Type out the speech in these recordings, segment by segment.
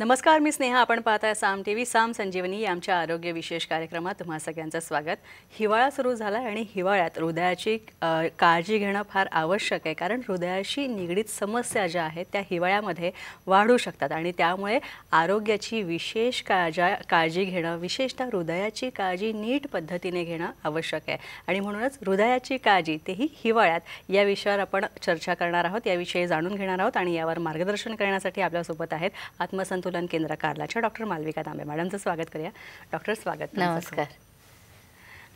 नमस्कार, मी स्नेहा. आपण पाहताय साम टीव्ही. साम संजीवनी या आमच्या आरोग्य विशेष कार्यक्रमात तुम्हा सगळ्यांचं स्वागत. हिवाळा सुरू झाला आणि हिवाळ्यात हृदयाची काळजी घेणं फार आवश्यक आहे, कारण हृदयाशी निगडीत समस्या ज्या आहेत त्या हिवाळ्यामध्ये वाढू शकतात आणि त्यामुळे आरोग्याची विशेष काळजी घेणं, विशेषतः हृदयाची काळजी नीट पद्धतीने घेणं आवश्यक आहे. आणि म्हणूनच हृदयाची काळजी तेही हिवाळ्यात या विषयावर आपण चर्चा करणार आहोत, याविषयी जाणून घेणार आहोत आणि यावर मार्गदर्शन करण्यासाठी आपल्यासोबत आहेत आत्मसंतुलन केंद्र कार्लाच्या डॉक्टर मालविका तांबे. मॅडमचं स्वागत करूया. डॉक्टर, स्वागत. नमस्कार.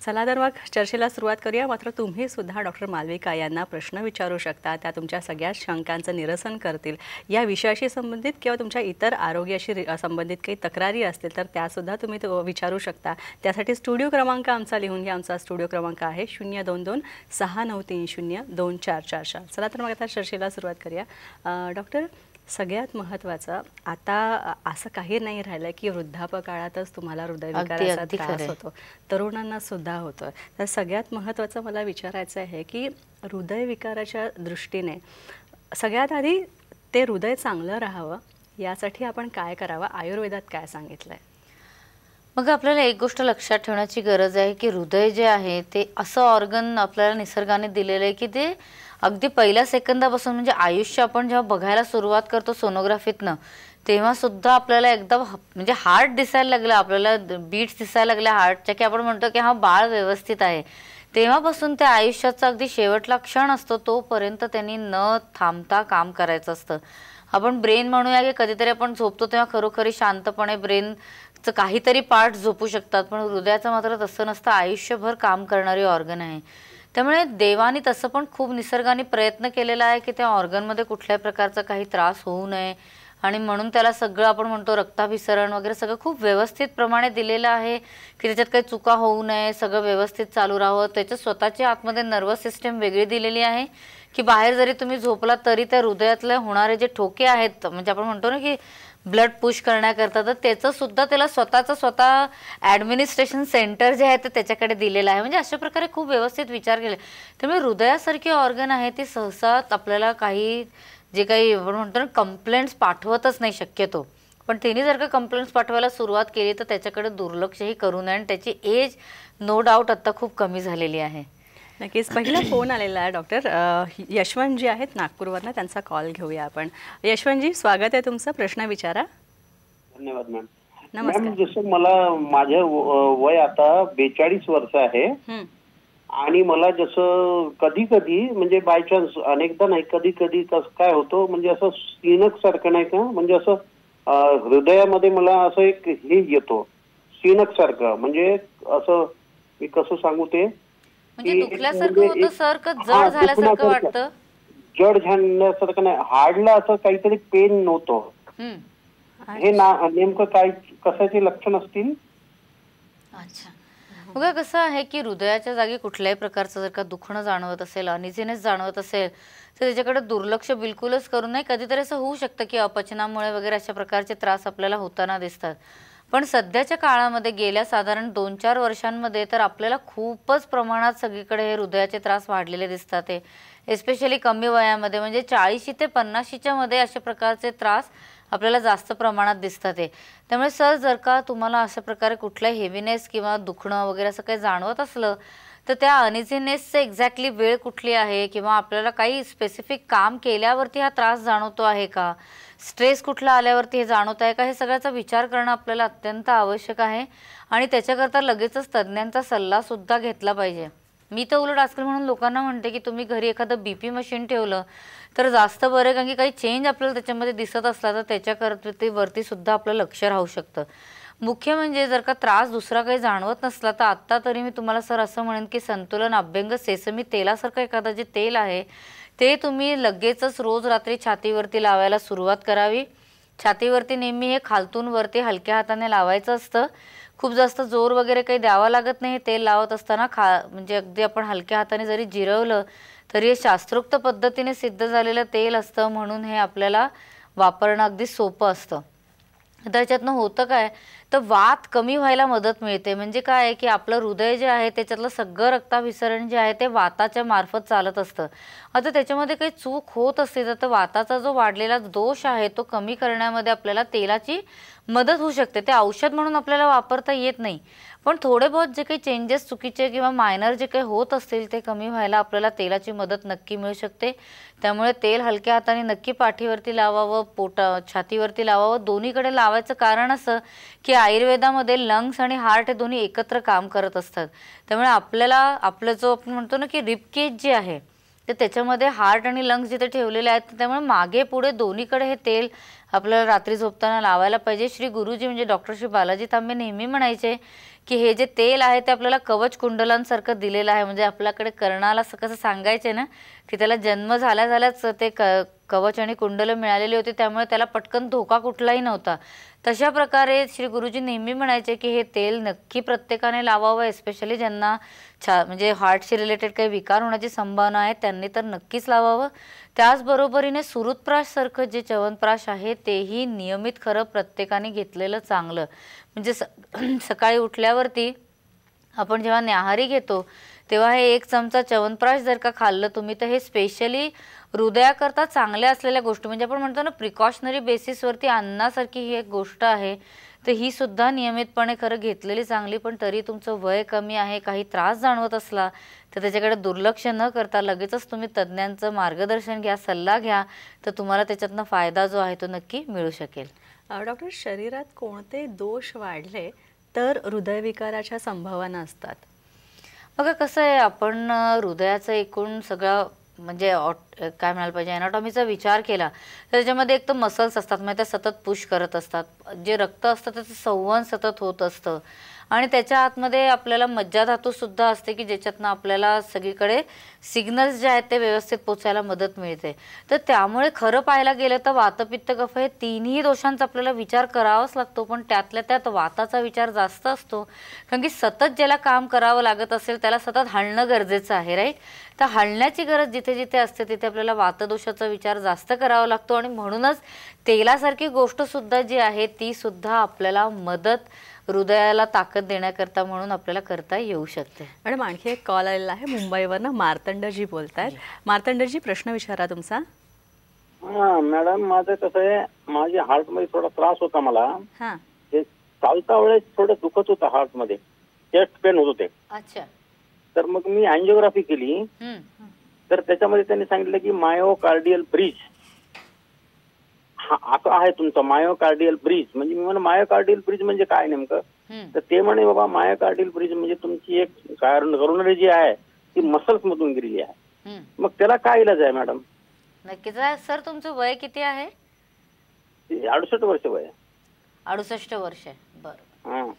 चला तर मग चर्चेला सुरुवात करूया. मात्र तुम्ही सुद्धा डॉक्टर मालविका यांना प्रश्न विचारू शकता, त्या तुमच्या सगळ्या शंकांचं निरसन करतील. या विषयाशी संबंधित किंवा तुमच्या इतर आरोग्याशी संबंधित काही तक्रारी असतील तर त्यासुद्धा तुम्ही विचारू शकता. त्यासाठी स्टुडिओ क्रमांक आमचा लिहून घ्या. आमचा स्टुडिओ क्रमांक आहे 022-6930-2444. चला तर मग आता चर्चेला सुरुवात करूया. डॉक्टर, सगळ्यात महत्त्वाचं आता असं काही नाही राहिलं की वृद्धापकाळातच तुम्हाला हृदयविकाराचा त्रास होतो, तरुणांना सुद्धा होतो. तर सगळ्यात महत्त्वाचं मला विचारायचं आहे की हृदयविकाराच्या दृष्टीने सगळ्यात आधी ते हृदय चांगलं राहावं यासाठी आपण काय करावं, आयुर्वेदात काय सांगितलं आहे? मग आपल्याला एक गोष्ट लक्षात ठेवण्याची गरज आहे की हृदय जे आहे ते असं ऑर्गन आपल्याला निसर्गाने दिलेलं आहे की ते अगदी पहिल्या सेकंदापासून, म्हणजे आयुष्य आपण जेव्हा बघायला सुरुवात करतो सोनोग्राफीतनं, तेव्हा सुद्धा आपल्याला एकदम म्हणजे हार्ट दिसायला लागलं, आपल्याला बीट्स दिसायला लागल्या हार्टच्या, की आपण म्हणतो की हा बाळ व्यवस्थित आहे. तेव्हापासून त्या आयुष्याचा अगदी शेवटला क्षण असतो तोपर्यंत त्यांनी न थांबता काम करायचं असतं. आपण ब्रेन म्हणूया की कधीतरी आपण झोपतो तेव्हा खरोखरी शांतपणे ब्रेनचं काहीतरी पार्ट झोपू शकतात, पण हृदयाचं मात्र तसं नसतं. आयुष्यभर काम करणारी ऑर्गन आहे. त्यामुळे देवाने तसं पण खूप निसर्गाने प्रयत्न केलेला आहे की त्या ऑर्गनमध्ये कुठल्याही प्रकारचा काही त्रास होऊ नये, आणि म्हणून त्याला सगळं आपण म्हणतो रक्ताभिसरण वगैरे सगळं खूप व्यवस्थित प्रमाणे दिलेलं आहे की त्याच्यात काही चुका होऊ नये, सगळं व्यवस्थित चालू राहावं. त्याच्या स्वतःची आतमध्ये नर्वस सिस्टम वेगळी दिलेली आहे की बाहेर जरी तुम्ही झोपलात तरी त्या हृदयातले होणारे जे ठोके आहेत, म्हणजे आपण म्हणतो ना की ब्लड पुश करण्याकरता, तर त्याचं सुद्धा त्याला स्वतः ॲडमिनिस्ट्रेशन सेंटर जे आहे ते त्याच्याकडे दिलेलं आहे. म्हणजे अशा प्रकारे खूप व्यवस्थित विचार केले. त्यामुळे हृदयासारखी ऑर्गन आहे ती सहसा आपल्याला काही जे काही आपण म्हणतो ना कंप्लेंट्स पाठवतच नाही शक्यतो, पण तिने जर का कंप्लेंट्स पाठवायला सुरुवात केली तर त्याच्याकडे दुर्लक्षही करू नये. आणि त्याची एज नो डाऊट आता खूप कमी झालेली आहे. नक्कीच. पहिला फोन आलेला आहे डॉक्टर यशवंत जी आहेत नागपूरवरनं, त्यांचा कॉल घेऊया आपण. यशवंतजी, स्वागत आहे तुमचं. प्रश्न विचारा. धन्यवाद मॅम. नमस्कार. मॅम, जसं मला माझं वय आता 42 वर्ष आहे आणि मला जसं कधी कधी म्हणजे बाय चान्स, अनेकदा नाही, कधी कधी काय होतं म्हणजे असं सीनक सारखं नाही का, म्हणजे असं हृदयामध्ये मला असं एक हे येतो सीनक सारखं, म्हणजे असं मी कसं सांगू ते, म्हणजे दुखल्यासारखं होतं सर, का जड झाल्यासारखं वाटतं? जड झाल्यासारखं नाही, हार्डला असं काहीतरी पेन नव्हतं. हे नेमकं काय कशाचे लक्षण असतील? अच्छा, बघा कसं आहे की हृदयाच्या जागी कुठल्याही प्रकारचं जर का दुखणं जाणवत असेल, अनइझीनेस जाणवत असेल, तर त्याच्याकडे दुर्लक्ष बिलकुलच करू नये. कधीतरी असं होऊ शकतं की अपचनामुळे वगैरे अशा प्रकारचे त्रास आपल्याला होताना दिसतात, पण सध्याच्या काळामध्ये गेल्या साधारण 2-4 वर्षांमध्ये तर आपल्याला खूपच प्रमाणात सगळीकडे हे हृदयाचे त्रास वाढलेले दिसतात. ते एस्पेशली कमी वयामध्ये, म्हणजे 40 ते 50च्या मध्ये अशा प्रकारचे त्रास आपल्याला जास्त प्रमाणात दिसतात. त्यामुळे सर, जर का तुम्हाला अशा प्रकारे कुठलाही हेवीनेस किंवा दुखणं वगैरे असं काही जाणवत असलं तर त्या अनइझीनेसचे एक्झॅक्टली वेळ कुठली आहे, किंवा आपल्याला काही स्पेसिफिक काम केल्यावरती हा त्रास जाणवतो आहे का, स्ट्रेस कुठला आल्यावरती हे जाणवत आहे का, हे सगळ्याचा विचार करणं आपल्याला अत्यंत आवश्यक आहे. आणि त्याच्याकरता लगेचच तज्ज्ञांचा सल्लासुद्धा घेतला पाहिजे. मी तर उलट आजकाल म्हणून लोकांना म्हणते की तुम्ही घरी एखादं BP मशीन ठेवलं तर जास्त बरं, कारण की काही चेंज आपल्याला त्याच्यामध्ये दिसत असला तर त्याच्यावरती सुद्धा आपलं लक्ष राहू शकतं. मुख्य म्हणजे जर का त्रास दुसरा काही जाणवत नसला तर आत्ता तरी मी तुम्हाला सर असं म्हणेन की संतुलन अभ्यंग सेसमी तेलासारखं एखादं जे तेल आहे ते तुम्ही लगेचच रोज रात्री छातीवरती लावायला सुरुवात करावी. छातीवरती नेहमी हे खालतून वरती हलक्या हाताने लावायचं असतं. खूप जास्त जोर वगैरे काही द्यावा लागत नाही. तेल लावत असताना म्हणजे अगदी आपण हलक्या हाताने जरी जिरवलं तरी हे शास्त्रोक्त पद्धतीने सिद्ध झालेलं तेल असतं, म्हणून हे आपल्याला वापरणं अगदी सोपं असतं. त्याच्यातनं होतं काय, तर वात कमी व्हायला मदत मिळते. म्हणजे काय आहे की आपलं हृदय जे आहे त्याच्यातलं सगळं रक्ताभिसरण जे आहे ते वाताच्या मार्फत चालत असतं. आता त्याच्यामध्ये काही चूक होत असते तर वाताचा जो वाढलेला दोष आहे तो कमी करण्यामध्ये आपल्याला तेलाची मदत होऊ शकते. ते औषध म्हणून आपल्याला वापरता येत नाही, पण थोडे बहुत जे काही चेंजेस चुकीचे किंवा मायनर जे काही होत असतील ते कमी व्हायला आपल्याला तेलाची मदत नक्की मिळू शकते. त्यामुळे तेल हलक्या हाताने नक्की पाठीवरती लावावं, छातीवरती लावावं. दोन्हीकडे लावायचं कारण असं की आयुर्वेदामध्ये लंग्स आणि हार्ट हे दोन्ही एकत्र काम करत असतात. त्यामुळे आपल्याला आपलं जो आपण म्हणतो ना की रिबकेज जे आहे तर त्याच्यामध्ये हार्ट आणि लंग्स जिथे ठेवलेले आहेत, त्यामुळे मागे पुढे दोन्हीकडे हे तेल आपल्याला रात्री झोपताना लावायला पाहिजे. श्री गुरुजी म्हणजे डॉक्टर श्री बालाजी तांबे नेहमी म्हणायचे की हे जे तेल आहे ते आपल्याला कवच कुंडलांसारखं दिलेलं आहे. म्हणजे आपल्याकडे कर्णाला कसं सांगायचे ना की त्याला जन्म झाल्याच ते कवच आणि कुंडल मिळालेली होती, त्यामुळे त्याला पटकन धोका कुठलाही नव्हता. तशा प्रकारे श्री गुरुजी नेहमी म्हणायचे की हे तेल नक्की प्रत्येकाने लावावं, एस्पेशली ज्यांना म्हणजे हार्टशी रिलेटेड काही विकार होण्याची संभावना आहे त्यांनी तर नक्कीच लावावं. त्याचबरोबरीने सुरुतप्राश सारखं जे च्यवनप्राश आहे तेही नियमित खरं प्रत्येकाने घेतलेलं चांगलं. म्हणजे सकाळी उठल्यावरती आपण जेव्हा न्याहारी घेतो तेव्हा हे 1 चमचा च्यवनप्राश जर का खाल्लं तुम्ही तर हे स्पेशली हृदयाकरता चांगल्या असलेल्या गोष्टी, म्हणजे आपण म्हणतो ना प्रिकॉशनरी बेसिसवरती अन्नासारखी ही एक गोष्ट आहे, तर ही सुद्धा नियमितपणे खरं घेतलेली चांगली. पण तरी तुमचं वय कमी आहे, काही त्रास जाणवत असला तर त्याच्याकडे दुर्लक्ष न करता लगेचच तुम्ही तज्ज्ञांचं मार्गदर्शन घ्या, सल्ला घ्या, तर तुम्हाला त्याच्यातनं फायदा जो आहे तो नक्की मिळू शकेल. डॉक्टर, शरीरात कोणते दोष वाढले तर हृदयविकाराच्या संभावना असतात? बघा कसं आहे, आपण हृदयाचं एकूण सगळं म्हणजे काय म्हणायला पाहिजे एनाटॉमीचा विचार केला तर त्याच्यामध्ये एक तर मसल्स असतात, म्हणजे त्या सतत पुश करत असतात. जे रक्त असतं त्याचं संवहन सतत होत असतं आणि त्याच्या आतमध्ये आपल्याला मज्जाधातू सुद्धा असते की ज्याच्यातनं आपल्याला सगळीकडे सिग्नल्स जे आहेत ते व्यवस्थित पोचायला मदत मिळते. तर त्यामुळे खरं पाहायला गेलं तर वातपित्त कफ हे तिन्ही दोषांचा आपल्याला विचार करावाच लागतो, पण त्यातल्या त्यात वाताचा विचार जास्त असतो. कारण की सतत ज्याला काम करावं लागत असेल त्याला सतत हलणं गरजेचं आहे, राईट. तर हलण्याची गरज जिथे जिथे असते तिथे आपल्याला वातदोषाचा विचार जास्त करावा लागतो आणि म्हणूनच तेलासारखी गोष्ट सुद्धा जी आहे ती सुद्धा आपल्याला मदत हृदयाला ताकद देण्याकरता म्हणून आपल्याला करता येऊ शकते. मॅडम, आणखी एक कॉल आलेला आहे मुंबईवरनं. मार्तंडजी बोलतायत. मार्तंडजी, प्रश्न विचारा तुमचा. हा मॅडम, माझं कसं आहे, माझ्या हार्ट मध्ये थोडा त्रास होता मला. ते चालता वेळेस थोडं दुखत होतं हार्ट मध्ये, चेस्ट पेन होत होते. अच्छा. तर मग मी अँजिओग्राफी केली तर त्याच्यामध्ये त्यांनी सांगितलं की मायोकार्डियल ब्रिज हा असं आहे तुमचा मायोकार्डियल ब्रिज. म्हणजे मी म्हणलं मायोकार्डियल ब्रिज म्हणजे काय नेमकं, तर ते म्हणे बाबा मायोकार्डियल ब्रिज म्हणजे तुमची एक करोनरी जी आहे ती मसल्स मधून गेलेली आहे. मग त्याला काय इलाज आहे मॅडम? नक्कीच आहे सर. तुमचं वय किती आहे? 68 वर्ष वय. 68 वर्ष आहे. बरं.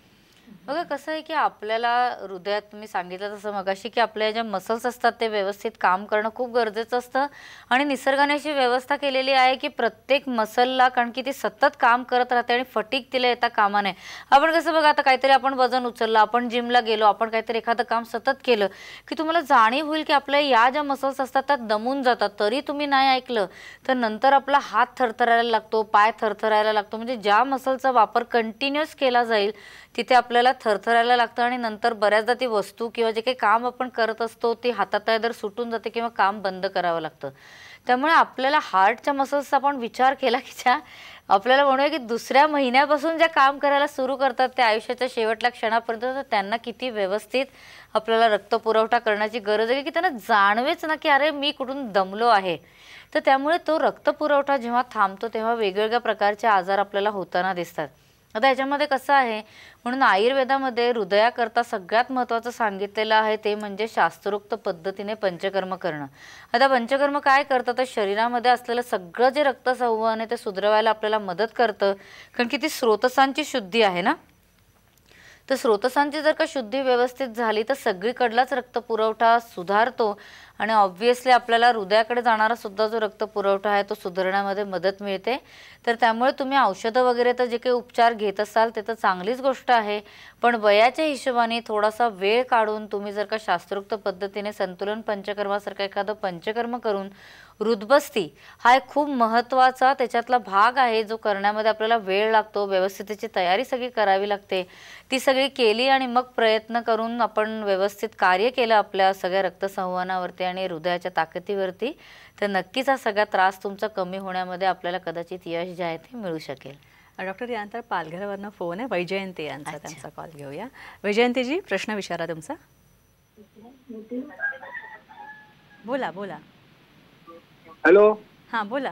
बघा कसं आहे की आपल्याला हृदयात तुम्ही सांगितलं तसं मगाशी की आपल्या ज्या मसल्स असतात ते व्यवस्थित काम करणं खूप गरजेचं असतं आणि निसर्गाने अशी व्यवस्था केलेली आहे की प्रत्येक मसलला, कारण की ती सतत काम करत राहते आणि फटीक तिला येता कामा नये. आपण कसं बघा, आता काहीतरी आपण वजन उचललं, आपण जिमला गेलो, आपण काहीतरी एखादं काम सतत केलं की तुम्हाला जाणीव होईल की आपल्या या ज्या मसल्स असतात त्या दमून जातात. तरी तुम्ही नाही ऐकलं तर नंतर आपला हात थरथरायला लागतो, पाय थरथरायला लागतो. म्हणजे ज्या मसलचा वापर कंटिन्युअस केला जाईल तिथे आपल्याला थरथरायला लागतं आणि नंतर बऱ्याचदा ती वस्तू किंवा जे काही काम आपण करत असतो ती हातातळ्यावर सुटून जाते किंवा काम बंद करावं लागतं. त्यामुळे आपल्याला हार्टच्या मसल्सचा आपण विचार केला की ज्या आपल्याला म्हणूया की दुसऱ्या महिन्यापासून ज्या काम करायला सुरू करतात ते आयुष्याच्या शेवटल्या क्षणापर्यंत, तर त्यांना किती व्यवस्थित आपल्याला रक्तपुरवठा करण्याची गरज आहे की त्यांना जाणवेच ना की अरे मी कुठून दमलो आहे. तर त्यामुळे तो रक्तपुरवठा जेव्हा थांबतो तेव्हा वेगवेगळ्या प्रकारचे आजार आपल्याला होताना दिसतात. आता याच्यामध्ये कसं आहे, म्हणून आयुर्वेदामध्ये हृदयाकरता सगळ्यात महत्त्वाचं सांगितलेलं आहे ते म्हणजे शास्त्रोक्त पद्धतीने पंचकर्म करणं. आता पंचकर्म काय करतं, तर शरीरामध्ये असलेलं सगळं जे रक्तसंवहन आहे ते सुधरवायला आपल्याला मदत करतं. कारण की ती स्रोतसांची शुद्धी आहे ना, तर स्रोतसांची जर का शुद्धी व्यवस्थित झाली तर सगळीकडलाच रक्तपुरवठा सुधारतो आणि ऑब्व्हियसली आपल्याला हृदयाकडे जाणारा सुद्धा जो रक्तपुरवठा आहे तो सुधारण्यामध्ये मदत मिळते. तर त्यामुळे तुम्ही औषधं वगैरे तर जे काही उपचार घेत असाल ते तर चांगलीच गोष्ट आहे, पण वयाच्या हिशोबाने थोडासा वेळ काढून तुम्ही जर का शास्त्रोक्त पद्धतीने संतुलन पंचकर्मासारखं एखादं पंचकर्म करून हृदबस्ती हा एक खूप महत्त्वाचा त्याच्यातला भाग आहे, जो करण्यामध्ये आपल्याला वेळ लागतो, व्यवस्थित त्याची तयारी सगळी करावी लागते. ती सगळी केली आणि मग प्रयत्न करून आपण व्यवस्थित कार्य केलं आपल्या सगळ्या रक्तसंवहनावरती आणि हृदयाच्या ताकदीवरती, तर नक्कीच हा सगळा त्रास तुमचा कमी होण्यामध्ये आपल्याला कदाचित यश जे आहे ते मिळू शकेल. डॉक्टर, यानंतर पालघरवरनं फोन आहे, वैजयंती यांचा, त्यांचा कॉल घेऊया. वैजयंतीजी, प्रश्न विचारा तुमचा. बोला बोला. हॅलो. हा बोला.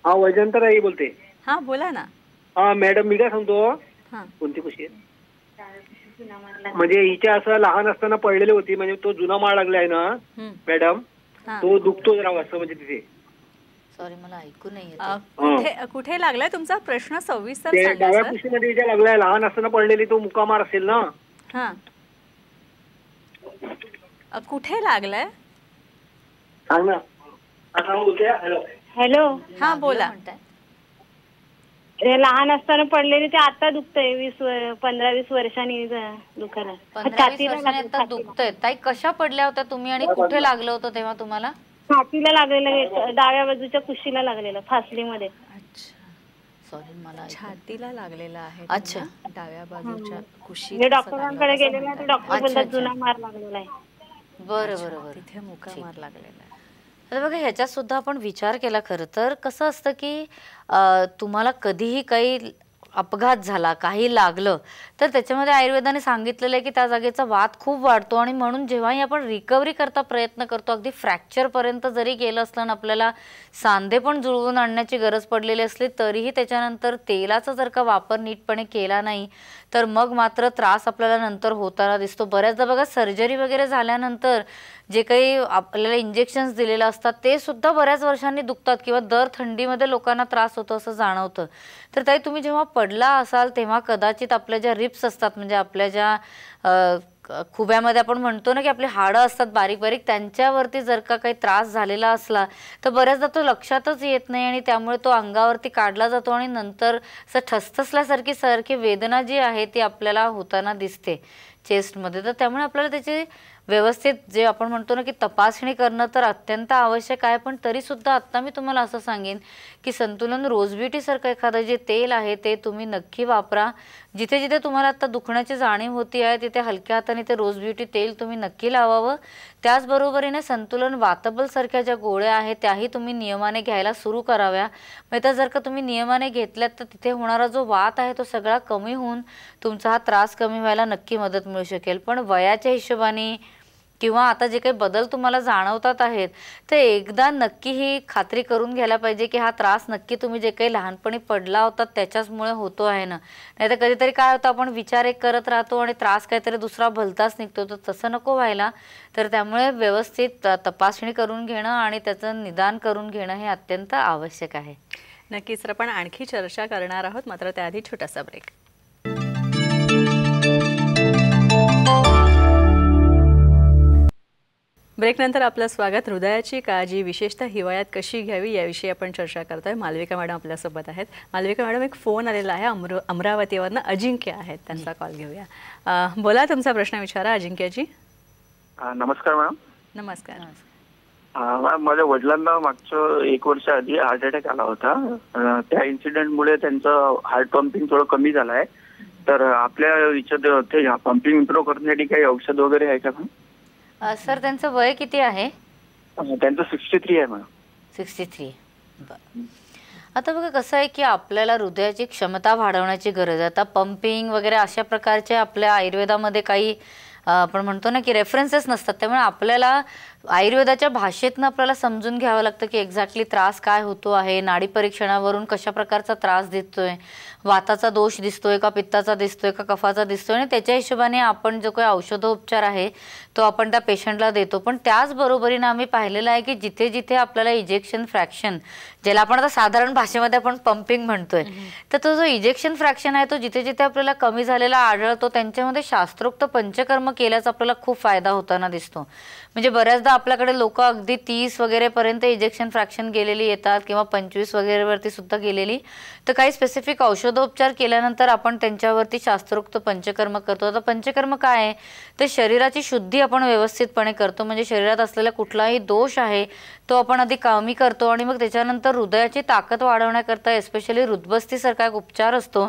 हा, वैजयंतराई बोलते. हा बोला ना. हा मॅडम, मी काय सांगतो, कोणती खुशी म्हणजे हिच्या असं लहान असताना पडलेली होती, म्हणजे तो जुना माळ लागलाय ना मॅडम, तो दुखतो जरा असं, म्हणजे तिथे. सॉरी, मला ऐकू नाही येत. कुठे लागलाय तुमचा प्रश्न? सविस्तर ते सांगा डाव्या सर. कुशीमध्ये हिच्या लागलाय, लहान असताना पडलेली, तो मुकामार असेल ना. हा, कुठे लागलाय सांग ना. हॅलो. हॅलो. हा बोला. लहान असताना पडलेली ते आता दुखतंय, 15-20 वर्षांनी दुखायला. 15-20 वर्षांनी आता दुखतंय. ताई, कशा पडल्या होत्या तुम्ही आणि कुठे लागलं होतं तेव्हा तुम्हाला? छातीला लागलेलं, डाव्या बाजूच्या कुशीला लागलेलं, फासलीमध्ये. सॉरी, मला छातीला लागलेला आहे. अच्छा, डाव्या बाजूच्या कुशी. डॉक्टरांकडे गेलेला तर डॉक्टर बोलतात जुना मार लागलेला आहे. बरं बरं बरं. तिथे मुकामार लागलेला आहे. आता बघा, ह्याच्यात सुद्धा आपण विचार केला खरं तर कसं असतं की तुम्हाला कधीही काही अपघात झाला, काही लागलं, तर त्याच्यामध्ये आयुर्वेदाने सांगितलेलं आहे की त्या जागेचा वात खूप वाढतो आणि म्हणून जेव्हाही आपण रिकव्हरी करता प्रयत्न करतो, अगदी फ्रॅक्चरपर्यंत जरी गेलं असलं आणि आपल्याला सांधे पण जुळवून आणण्याची गरज पडलेली असली, तरीही त्याच्यानंतर तेलाचा जर का वापर नीटपणे केला नाही तर मग मात्र त्रास आपल्याला नंतर होताना दिसतो. बऱ्याचदा बघा, सर्जरी वगैरे झाल्यानंतर जे काही आपल्याला इंजेक्शन्स दिलेले असतात ते सुद्धा बऱ्याच वर्षांनी दुखतात किंवा दर थंडीमध्ये लोकांना त्रास होतो असं जाणवतं. तर ताई, तुम्ही जेव्हा पडला असाल तेव्हा कदाचित आपल्या ज्या रिप्स असतात, म्हणजे आपल्या ज्या खुब्यामध्ये आपण म्हणतो ना की आपली हाडं असतात बारीक बारीक, त्यांच्यावरती जर का काही त्रास झालेला असला तर बऱ्याचदा तो लक्षातच येत नाही आणि त्यामुळे तो अंगावरती काढला जातो आणि नंतर असं ठसठसल्यासारखी वेदना जी आहे ती आपल्याला होताना दिसते चेस्टमध्ये. तर त्यामुळे आपल्याला त्याची व्यवस्थित जे आपण म्हणतो ना की तपासणी करणं तर अत्यंत आवश्यक आहे. पण तरीसुद्धा आत्ता मी तुम्हाला असं सांगेन की संतुलन रोज ब्युटीसारखं एखादं जे तेल आहे ते तुम्ही नक्की वापरा. जिथे जिथे तुम्हाला आता दुखण्याची जाणीव होती आहे तिथे हलक्या हाताने ते रोज ब्युटी तेल तुम्ही नक्की लावावं. त्याचबरोबरीने संतुलन वातबल सारख्या ज्या गोळ्या आहेत त्याही तुम्ही नियमाने घ्यायला सुरू कराव्या. म्हणजे जर का तुम्ही नियमाने घेतल्यात तर तिथे होणारा जो वात आहे तो सगळा कमी होऊन तुमचा हा त्रास कमी व्हायला नक्की मदत मिळू शकेल. पण वयाच्या हिशोबाने किंवा आता जे काही बदल तुम्हाला जाणवतात आहेत ते एकदा नक्की ही खात्री करून घ्यायला पाहिजे की हा त्रास नक्की तुम्ही जे काही लहानपणी पडला होता त्याच्याचमुळे होतो आहे ना. नाहीतर कधीतरी काय होतं, आपण विचार एक करत राहतो आणि त्रास काहीतरी दुसरा भलताच निघतो. तर तसं नको व्हायला. तर त्यामुळे व्यवस्थित तपासणी करून घेणं आणि त्याचं निदान करून घेणं हे अत्यंत आवश्यक आहे. नक्कीच आपण आणखी चर्चा करणार आहोत, मात्र त्याआधी छोटासा ब्रेक. ब्रेकनंतर आपलं स्वागत. हृदयाची काळजी विशेषतः हिवाळ्यात कशी घ्यावी याविषयी आपण चर्चा करतोय. मालविका मॅडम आपल्यासोबत आहेत. मालविका मॅडम, एक फोन आलेला आहे अमरावतीवरनं, अजिंक्य आहेत, त्यांचा कॉल घेऊया. बोला, तुमचा प्रश्न विचारा अजिंक्यजी. नमस्कार मॅडम. नमस्कार. मॅम, माझ्या वडिलांना मागचं 1 वर्ष आधी हार्ट अटॅक आला होता. त्या इन्सिडेंटमुळे त्यांचं हार्ट पंपिंग थोडं कमी झालं आहे. तर आपल्या याच्यात पंपिंग इम्प्रूव्ह करण्यासाठी काही औषध वगैरे आहे का? सर, त्यांचं वय किती आहे? त्यांचं 63 आहे मॅम. 63. बरं. आता बघा कसं आहे की आपल्याला हृदयाची क्षमता वाढवण्याची गरज आहे. आता पंपिंग वगैरे अशा प्रकारचे आपल्या आयुर्वेदामध्ये काही आपण म्हणतो ना की रेफरन्सेस नसतात. त्यामुळे आपल्याला आयुर्वेदाच्या भाषेतनं आपल्याला समजून घ्यावं लागतं की एक्झॅक्टली त्रास काय होतो आहे, नाडी परीक्षणावरून कशा प्रकारचा त्रास दिसतोय, वाताचा दोष दिसतोय का, पित्ताचा दिसतोय का, कफाचा दिसतोय, आणि त्याच्या हिशोबाने आपण जो काही औषधोपचार आहे तो आपण त्या पेशंटला देतो. पण त्याचबरोबरीने आम्ही पाहिलेलं आहे की जिथे जिथे आपल्याला इजेक्शन फ्रॅक्शन, ज्याला आपण आता साधारण भाषेमध्ये आपण पंपिंग म्हणतोय, तर तो जो इजेक्शन फ्रॅक्शन आहे तो जिथे जिथे आपल्याला कमी झालेला आढळतो त्यांच्यामध्ये शास्त्रोक्त पंचकर्म केल्याचा आपल्याला खूप फायदा होताना दिसतो. म्हणजे बऱ्याचदा खूपदा आपल्याकडे लोक अगदी 30 वगैरे पर्यंत इजेक्शन फ्रॅक्शन गेलेली येतात किंवा 25 वगैरे वरती सुद्धा गेलेली, तर काही स्पेसिफिक औषधोपचार केल्यानंतर आपण त्यांच्यावरती शास्त्रोक्त पंचकर्म करतो. आता पंचकर्म काय आहे, ते शरीराची शुद्धी आपण व्यवस्थितपणे करतो, म्हणजे शरीरात असलेला कुठलाही दोष आहे तो आपण आधी कमी करतो आणि मग त्याच्यानंतर हृदयाची ताकद वाढवण्याकरता एस्पेशली हृदबस्तीसारखा एक उपचार असतो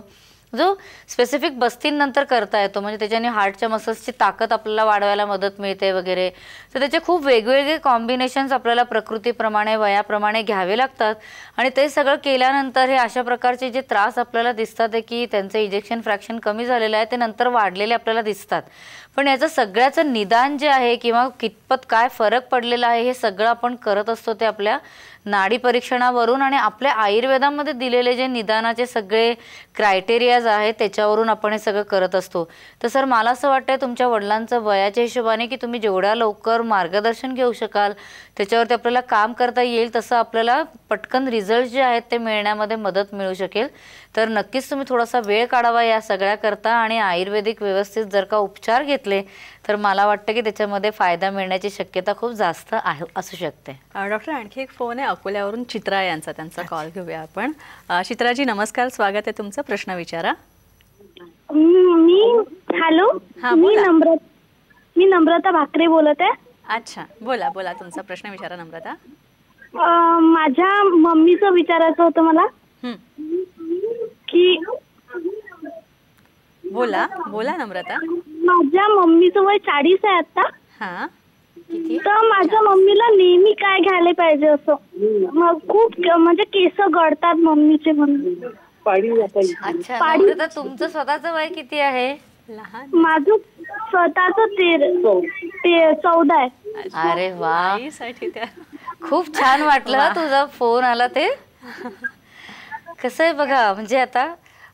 जो स्पेसिफिक बस्तीनंतर करता येतो, म्हणजे त्याच्याने हार्टच्या मसल्सची ताकद आपल्याला वाढवायला मदत मिळते वगैरे. तर त्याचे खूप वेगवेगळे कॉम्बिनेशन्स आपल्याला प्रकृतीप्रमाणे वयाप्रमाणे घ्यावे लागतात आणि ते सगळं केल्यानंतर हे अशा प्रकारचे जे त्रास आपल्याला दिसतात आहे की त्यांचं इजेक्शन फ्रॅक्शन कमी झालेलं आहे ते नंतर वाढलेले आपल्याला दिसतात. पण याचं सगळ्याचं निदान जे आहे किंवा कितपत काय फरक पडलेला आहे हे सगळं आपण करत असतो ते आपल्या नाडी परीक्षणावरून आणि आपल्या आयुर्वेदामध्ये दिलेले जे निदानाचे सगळे क्रायटेरियाज आहेत त्याच्यावरून आपण हे सगळं करत असतो. तर सर मला असं वाटतंय तुमच्या वडिलांचं वयाच्या हिशोबाने की तुम्ही जेवढ्या लवकर मार्गदर्शन घेऊ शकाल त्याच्यावरती आपल्याला काम करता येईल तसं आपल्याला पटकन रिझल्ट जे आहेत ते मिळण्यामध्ये मदत मिळू शकेल. तर नक्कीच तुम्ही थोडासा वेळ काढावा या सगळ्याकरता आणि आयुर्वेदिक व्यवस्थित जर का उपचार घेतले तर मला वाटतं की त्याच्यामध्ये फायदा मिळण्याची शक्यता खूप जास्त असू शकते. डॉक्टर आणखी एक फोन आहे अकोल्यावरून, चित्रा यांचा, त्यांचा कॉल घेऊया आपण. चित्राजी नमस्कार, स्वागत आहे तुमचं, प्रश्न विचारा. हॅलो, मी नम्रता भाकरे बोलत आहे. अच्छा, बोला बोला, तुमचा प्रश्न विचारा नम्रता. माझ्या मम्मीचं विचारायचं होतं मला की बोला बोला नम्रता. माझ्या मम्मीचं वय 40 आहे आता. हा, तर माझ्या मम्मीला नेहमी काय घ्यायला पाहिजे असं, मग खूप म्हणजे केस गळतात मम्मीचे म्हणून. अच्छा, नम्रता तुमचं स्वतःचं वय किती आहे? लहान. माझं स्वतःच 14 आहे. अरे वा, आईसाठी त्या खूप छान वाटलं तुझा फोन आला ते. कसं आहे बघा, म्हणजे आता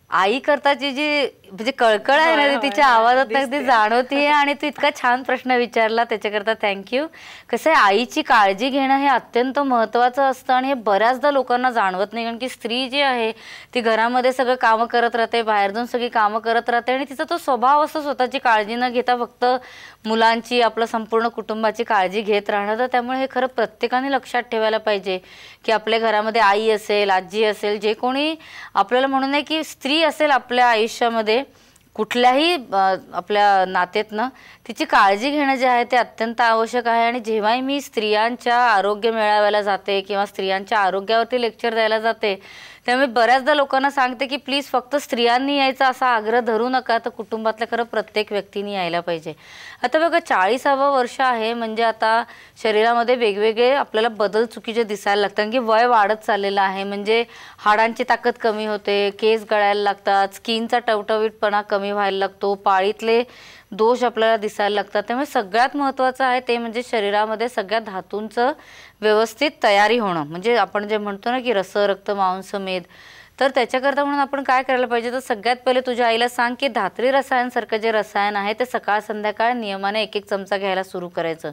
आई करताची जी म्हणजे कळकळ आहे ना तिच्या आवाजात अगदी जाणवते आणि तू इतका छान प्रश्न विचारला त्याच्याकरता थँक्यू. कसं आहे, आईची काळजी घेणं हे अत्यंत महत्त्वाचं असतं आणि हे बऱ्याचदा लोकांना जाणवत नाही, कारण की स्त्री जी आहे ती घरामध्ये सगळं कामं करत राहते, बाहेर जाऊन सगळी कामं करत राहते आणि तिचा तो स्वभाव असतो स्वतःची काळजी न घेता फक्त मुलांची आपलं संपूर्ण कुटुंबाची काळजी घेत राहणं. तर त्यामुळे हे खरं प्रत्येकाने लक्षात ठेवायला पाहिजे की आपल्या घरामध्ये आई असेल, आजी असेल, जे कोणी आपल्याला म्हणू नये की स्त्री असेल आपल्या आयुष्यामध्ये कुठल्याही आपल्या नात्यातनं तिची काळजी घेणं जे आहे ते अत्यंत आवश्यक आहे. आणि जेव्हाही मी स्त्रियांच्या आरोग्य मेळाव्याला जाते किंवा स्त्रियांच्या आरोग्यावरती लेक्चर द्यायला जाते त्यामुळे बऱ्याचदा लोकांना सांगते की प्लीज फक्त स्त्रियांनी यायचा असा आग्रह धरू नका, तर कुटुंबातल्या खरं प्रत्येक व्यक्तीने यायला पाहिजे. आता बघा 40वे वर्ष आहे म्हणजे आता शरीरामध्ये वेगवेगळे आपल्याला बदल चुकीचे दिसायला लागतात की वय वाढत चाललेलं आहे, म्हणजे हाडांची ताकद कमी होते, केस गळायला लागतात, स्किनचा टवटवीतपणा कमी व्हायला लागतो, पाळीतले दोष आपल्याला दिसायला लागतात. त्यामुळे सगळ्यात महत्त्वाचं आहे ते म्हणजे शरीरामध्ये सगळ्या धातूंचं व्यवस्थित तयारी होणं, म्हणजे आपण जे म्हणतो ना की रस रक्त मांस मेद. तर त्याच्याकरता म्हणून आपण काय करायला पाहिजे, तर सगळ्यात पहिले तुझ्या आईला सांग की धात्री रसायनसारखं जे रसायन आहे ते सकाळ संध्याकाळ नियमाने 1-1 चमचा घ्यायला सुरू करायचं.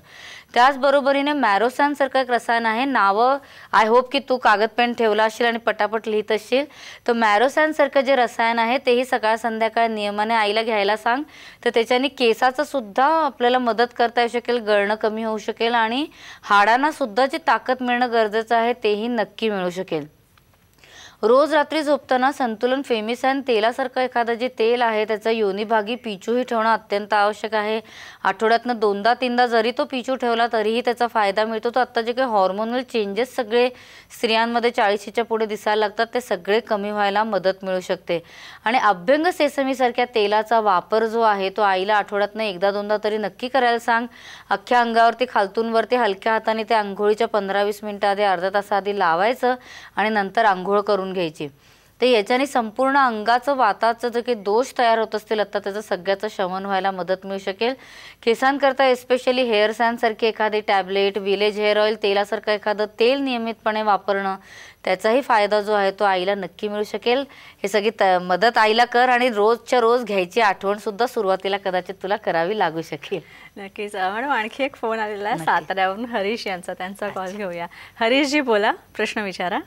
त्याचबरोबरीने मॅरोसॅनसारखं एक रसायन आहे, नावं आय होप की तू कागद पेन ठेवला असशील आणि पटापट लिहित असशील. तर मॅरोसॅनसारखं जे रसायन आहे तेही सकाळ संध्याकाळ नियमाने आईला घ्यायला सांग. तर त्याच्याने केसाचं सुद्धा आपल्याला मदत करता येऊ शकेल, गळणं कमी होऊ शकेल आणि हाडांना सुद्धा जी ताकद मिळणं गरजेचं आहे तेही नक्की मिळू शकेल. रोज रात्री झोपताना संतुलन फेमिसॅन तेलासारखं एखादं जे तेल आहे त्याचा योनीभागी पिचूही ठेवणं अत्यंत आवश्यक आहे. आठवड्यातनं 2-3दा जरी तो पिचू ठेवला तरीही त्याचा फायदा मिळतो. तो आत्ता जे काही हॉर्मोनल चेंजेस सगळे स्त्रियांमध्ये 40च्या पुढे दिसायला लागतात ते सगळे कमी व्हायला मदत मिळू शकते. आणि अभ्यंग सेसमीसारख्या तेलाचा वापर जो आहे तो आईला आठवड्यातनं 1-2दा तरी नक्की करायला सांग. अख्ख्या अंगावरती खालतूनवरती हलक्या हाताने ते आंघोळीच्या 15-20 मिनिटं आधी, अर्धा तासाआधी लावायचं आणि नंतर आंघोळ करून घ्यायची. तर याच्याने संपूर्ण अंगाचं वाताचं जे काही दोष तयार होत असतील आता त्याचं सगळ्याचं शमन व्हायला मदत मिळू शकेल. केसांकरता एस्पेशली हेअर सॅनसारखी एखादी टॅबलेट, विलेज हेअर ऑइल तेलासारखं एखादं तेल नियमितपणे वापरणं त्याचाही फायदा जो आहे तो आईला नक्की मिळू शकेल. हे सगळी मदत आईला कर आणि रोजच्या रोज घ्यायची आठवणसुद्धा सुरुवातीला कदाचित तुला करावी लागू शकेल. नक्कीच. मॅडम आणखी एक फोन आलेला आहे साताऱ्यावरून, हरीश यांचा, त्यांचा कॉल घेऊया. हरीशजी बोला, प्रश्न विचारा.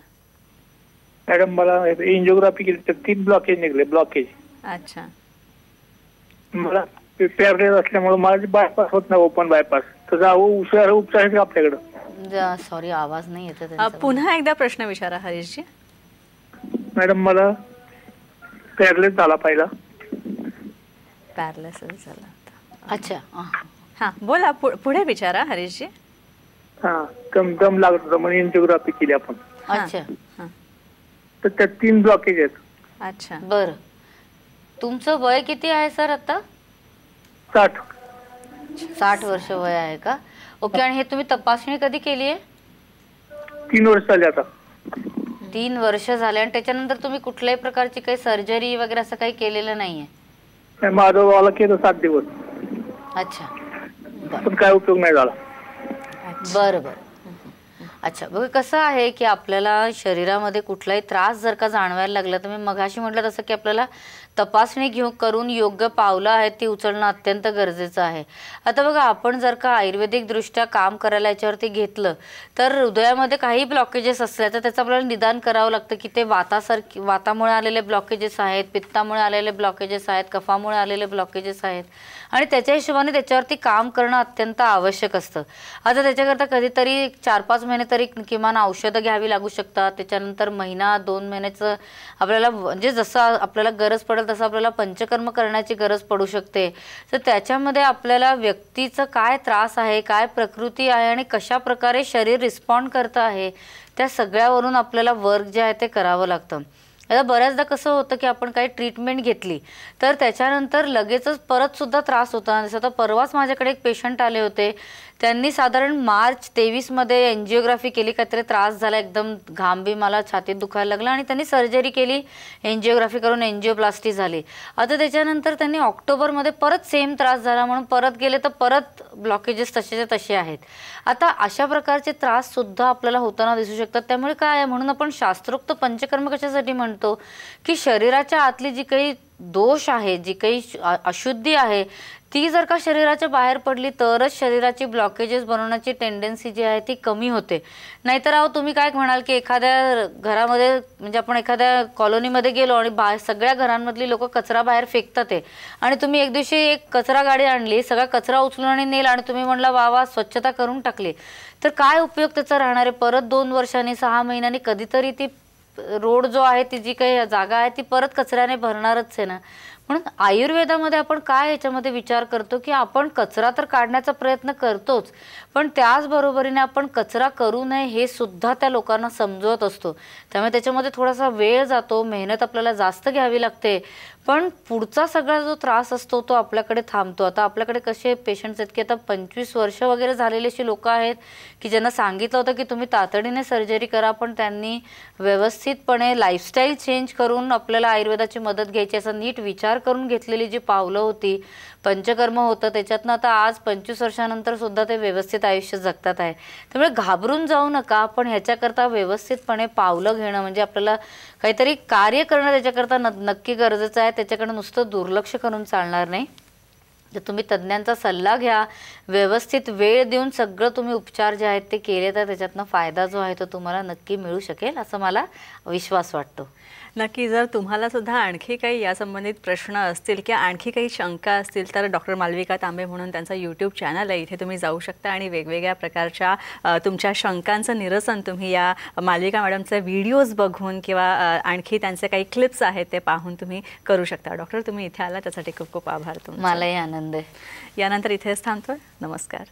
मॅडम मला एंजिओग्राफी केली तर 3 ब्लॉकेज निघले. ब्लॉकेज अच्छा, मला पॅरलाइज असल्यामुळे माझी बायपास होत नाही, ओपन बायपास. तर उपचार आहेत का आपल्याकडं? सॉरी, आवाज नाही येत त्यांचा. पुन्हा एकदा प्रश्न विचारा हरीशजी. मॅडम मला पॅरलाइज झाला पहिला. पॅरालिसिस झाला. अच्छा, हा बोला, पुढे विचारा हरीशजी. हा, दम लागत होता म्हणून एंजिओग्राफी केली आपण. अच्छा, तर त्यात 3 ब्लॉकेज आहेत. अच्छा, बर. तुमचं वय किती आहे सर आता? 60 वर्ष वय आहे का? ओके. आणि हे तुम्ही तपासणी कधी केली आहे? 3 वर्ष झाली आता. 3 वर्ष झाले. आणि त्याच्यानंतर तुम्ही कुठल्याही प्रकारची काही सर्जरी वगैरे असं काही केलेलं नाहीये? माझं केलं 7 दिवस. अच्छा, पण काय उपयोग नाही झाला. बरं बरं. अच्छा, बघा कसं आहे की आपल्याला शरीरामध्ये कुठलाही त्रास जर का जाणवायला लागला तर मी मगाशी म्हटलं तसं की आपल्याला तपासणी करून योग्य पावलं आहेत ती उचलणं अत्यंत गरजेचं आहे. आता बघा, आपण जर का आयुर्वेदिक दृष्ट्या काम करायला याच्यावरती घेतलं तर हृदयामध्ये काही ब्लॉकेजेस असले तर त्याचं आपल्याला निदान करावं लागतं की ते वातामुळे आलेले ब्लॉकेजेस आहेत, पित्तामुळे आलेले ब्लॉकेजेस आहेत, कफामुळे आलेले ब्लॉकेजेस आहेत, आणि त्याच्या हिशोबाने त्याच्यावरती काम करणं अत्यंत आवश्यक असतं. आता त्याच्याकरता कधीतरी 4-5 महिने तरी किमान औषधं घ्यावी लागू शकतात. त्याच्यानंतर महिना 2 महिन्याचं आपल्याला म्हणजे जसं आपल्याला गरज पडेल तसं आपल्याला पंचकर्म करण्याची गरज पडू शकते. तर त्याच्यामध्ये आपल्याला व्यक्तीचं काय त्रास आहे, काय प्रकृती आहे आणि कशा प्रकारे शरीर रिस्पॉन्ड करतं आहे, त्या सगळ्यावरून आपल्याला वर्क जे आहे ते करावं लागतं. आता बऱ्याचदा कसं होतं की आपण काही ट्रीटमेंट घेतली तर त्याच्यानंतर लगेचच परत सुद्धा त्रास होता. जसं आता परवाच माझ्याकडे एक पेशंट आले होते, त्यांनी साधारण मार्च 23मध्ये एंजिओग्राफी केली, काहीतरी त्रास झाला, एकदम घाम बी मला छातीत दुखायला लागला आणि त्यांनी सर्जरी केली, एंजिओग्राफी करून एंजिओप्लास्टी झाली. आता त्याच्यानंतर त्यांनी ऑक्टोबरमध्ये परत सेम त्रास झाला म्हणून परत गेले तर परत ब्लॉकेजेस तसेच्या तसे आहेत. आता अशा प्रकारचे त्रास सुद्धा आपल्याला होताना दिसू शकतात. त्यामुळे काय आहे, म्हणून आपण शास्त्रोक्त पंचकर्म कशासाठी म्हणतो की शरीराच्या आतली जी काही दोष आहे, जी काही अशुद्धी आहे ती जर का शरीराच्या बाहेर पडली तरच शरीराची ब्लॉकेजेस बनवण्याची टेंडन्सी जी आहे ती कमी होते. नाहीतर अहो तुम्ही काय म्हणाल की एखाद्या घरामध्ये म्हणजे आपण एखाद्या कॉलनीमध्ये गेलो आणि सगळ्या घरांमधली लोक कचरा बाहेर फेकतात आहे आणि तुम्ही एक दिवशी एक कचरा गाडी आणली, सगळा कचरा उचलून आणि नेला आणि तुम्ही म्हणला वा वा स्वच्छता करून टाकली, तर काय उपयोग त्याचा राहणार आहे? परत 2 वर्षांनी 6 महिन्यांनी कधीतरी ती रोड जो आहे ती जी काही जागा आहे ती परत कचऱ्याने भरणारच आहे ना. म्हणून आयुर्वेदामध्ये आपण काय याच्यामध्ये विचार करतो की आपण कचरा तर काढण्याचा प्रयत्न करतोच, पण त्याचबरोबरीने आपण कचरा करू नये हे सुद्धा त्या लोकांना समजवत असतो. त्यामुळे त्याच्यामध्ये थोडासा वेळ जातो, मेहनत आपल्याला जास्त घ्यावी लागते, पण पुढचा सगळा जो त्रास असतो तो आपल्याकडे थांबतो. आता आपल्याकडे कसे पेशंट्स आहेत की आता 25 वर्ष वगैरे झालेली अशी लोक आहेत की ज्यांना सांगितलं होतं की तुम्ही तातडीने सर्जरी करा, पण त्यांनी व्यवस्थितपणे लाईफस्टाईल चेंज करून आपल्याला आयुर्वेदाची मदत घ्यायची असं नीट विचार करून घेतलेली जी पावलं होती, पंचकर्म होतं, त्याच्यातनं आता आज 25 वर्षानंतर सुद्धा ते व्यवस्थित आयुष्य जगतात आहे. त्यामुळे घाबरून जाऊ नका. आपण ह्याच्याकरता व्यवस्थितपणे पावलं घेणं म्हणजे आपल्याला काहीतरी कार्य करणं त्याच्याकरता नक्की गरजेचं आहे. त्याच्याकडे नुसतं दुर्लक्ष करून चालणार नाही. तर तुम्ही तज्ज्ञांचा सल्ला घ्या, व्यवस्थित वेळ देऊन सगळं तुम्ही उपचार जे आहेत ते केले तर त्याच्यातनं फायदा जो आहे तो तुम्हाला नक्की मिळू शकेल असं मला विश्वास वाटतो. नक्की. जर तुम्हाला सुद्धा आणखी काही या संबंधित प्रश्न असतील किंवा आणखी काही शंका असतील तर डॉक्टर मालविका तांबे म्हणून त्यांचा यूट्यूब चॅनल आहे, इथे तुम्ही जाऊ शकता आणि वेगवेगळ्या प्रकारच्या तुमच्या शंकांचं निरसन तुम्ही या मालविका मॅडमचे व्हिडिओज बघून किंवा आणखी त्यांचे काही क्लिप्स आहेत ते पाहून तुम्ही करू शकता. डॉक्टर तुम्ही इथे आला त्यासाठी खूप खूप आभार तुमचे. मलाही आनंद आहे. यानंतर इथेच थांबतोय. नमस्कार.